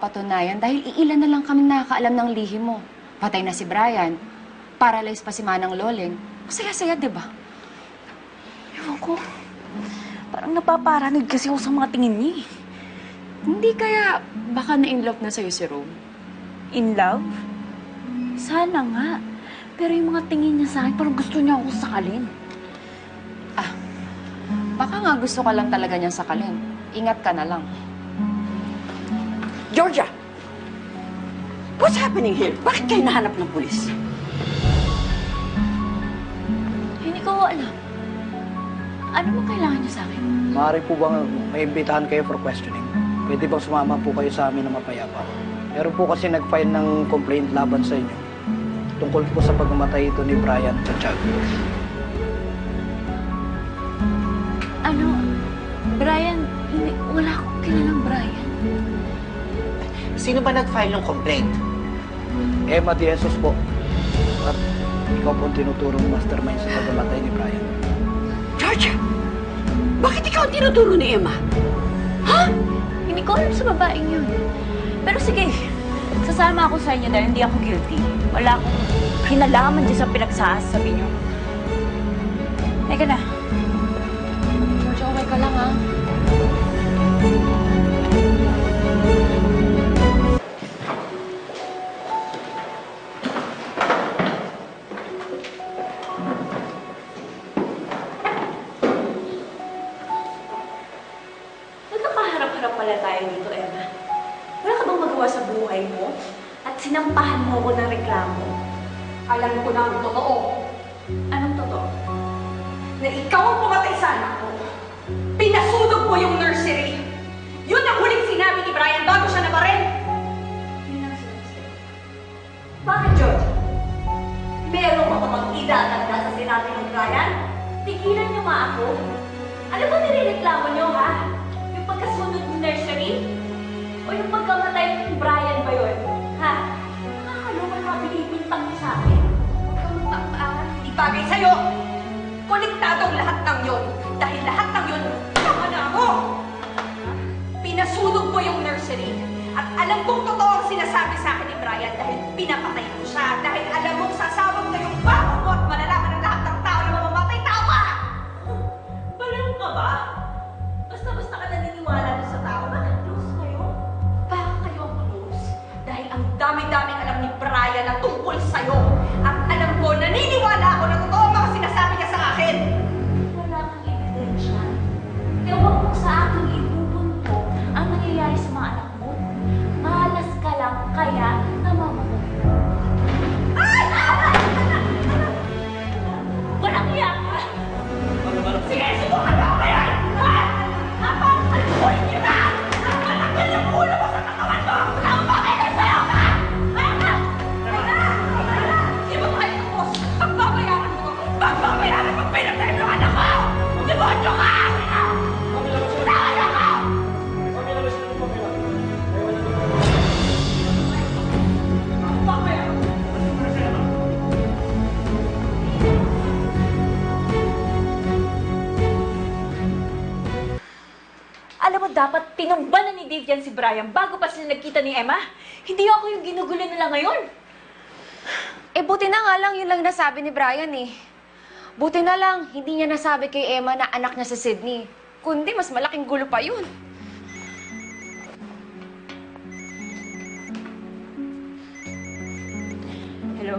mapapatunayan dahil iilan na lang kaming nakakaalam ng lihim mo. Patay na si Brian, paralyzed pa si Manang Loleng. Masaya-saya, di ba? Ewan ko. Parang napaparanig kasi ako sa mga tingin niya eh. Hindi kaya baka na-inlove na sa'yo si Rome? In love? Sana nga. Pero yung mga tingin niya sa akin, parang gusto niya ako sakalin. Baka nga gusto ka lang talaga niyang sakalin. Ingat ka na lang. Georgia! What's happening here? Bakit kayo nahanap ng pulis? Hindi ko alam. Ano bang kailangan niya sa akin? Maaari po bang may imbitahan kayo for questioning? Pwede bang sumama po kayo sa amin na mapayapa? Meron po kasi nag-file ng complaint laban sa inyo. Tungkol po sa pagmamatay ito ni Brian Santiago. Ano? Brian? Hindi, wala akong kilalang Brian. Sino ba nag-file ng complaint? Emma De Jesus po. At ikaw po ang tinuturong mastermind sa pagmamatay ni Brian. Georgia! Bakit ikaw ang tinuturo ni Emma? Ha? Hindi ko alam sa babaeng yun. Pero sige, sasama ako sa inyo dahil hindi ako guilty. Wala akong kinalaman dyan sa pinagsasabi niyo. Teka na. George, okay ka lang, ha? Nagkakaharap-harap pala tayo dito, Emma. Wala ka bang magawa sa buhay mo? At sinampahan mo ko ng reklamo? Alam ko na ang totoo, Anong totoo? na ikaw ang pumatay sa anak ko. Pinasunog mo yung nursery. Yun ang huling sinabi ni Brian bago siya nabaril. Yun ang sinasabi. Bakit, George? Meron ka bang idadagda sa sinabi ng Brian? Tigilan niyo nga ako. Ano ba nirereklamo niyo, ha? Yung pagkasunod ng nursery? O yung pagkamatay ni Brian ba yun? Ha? Nakakaloka na binibintang niyo sa akin. Hindi bagay sa'yo. Konektado ang lahat ng yun. Dahil lahat ng yun, tama na ako. Pinasunog mo yung nursery. At alam kong totoo ang sinasabi sa akin ni Brian dahil pinapatay mo siya. Dahil alam mong sasabog na yung bako mo at malalaman ng lahat ng tao na mamamatay tao ka. Baliw ka ba? Basta-basta ka naniniwala doon sa tao. Bakit close kayo? Baka kayo ang close. Dahil ang dami-daming alam ni Brian na tungkol sa'yo. At alam ko, naniniwala ako na totoo ang mga sinasabi niya sa akin. Wala kang ebidensya. Kaya huwag mo sa akin ibubunto ang nangyayari sa mga anak mo. Malas ka lang, kaya namamatay. Walang iya ka! Sige, subukan mo ako ngayon! Ha? Napakakalikuhin niyo na! Ang malakal yung ulo mo sa katawan mo! Wala akong pakialam sa'yo! Ha? Sige mo kayo tapos! Pagbabayaran mo to! Pagbabayaran mo pinatay mo yung anak ko! Demonyo ka! Tahan ako! Pagbabayaran mo! Alam mo, dapat tinumbalan ni Dave yan si Brian bago pa sila nagkita ni Emma. Hindi ako yung ginugulo nila ngayon. Eh, buti na nga lang yun lang nasabi ni Brian, eh. Buti na lang, hindi niya nasabi kay Emma na anak niya si Sydney. Kundi, mas malaking gulo pa yun. Hello?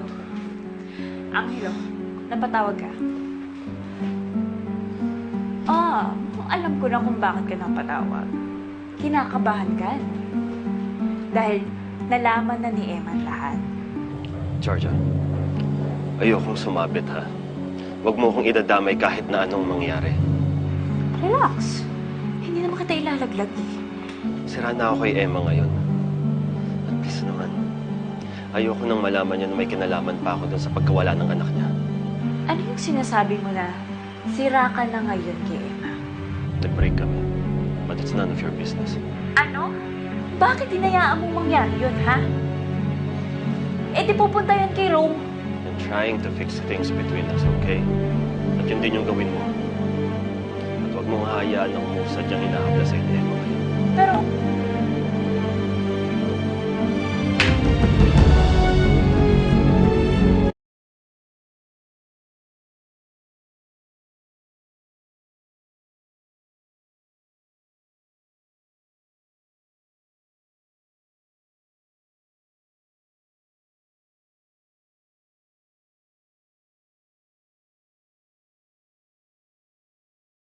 Angelo, napatawag ka? Alam ko na kung bakit ka napatawag. Kinakabahan ka. Dahil nalaman na ni Emma lahat. Georgia, ayokong sumabit, ha? Huwag mo akong idadamay kahit na anong mangyari. Relax. Hindi naman kita ilalaglag eh. Sira na ako kay Emma ngayon. At please naman, ayoko nang malaman niya na may kinalaman pa ako dun sa pagkawala ng anak niya. Ano yung sinasabi mo na sira ka na ngayon kay Emma? Nag-break kami. But it's none of your business. Ano? Bakit hinayaan mong mangyari yun, ha? Eh di pupunta yan kay Rome. I'm trying to fix things between us, okay? At yun din yung gawin mo. At huwag mong hayaan ng sadyang hinahabla sa inyo ngayon. Pero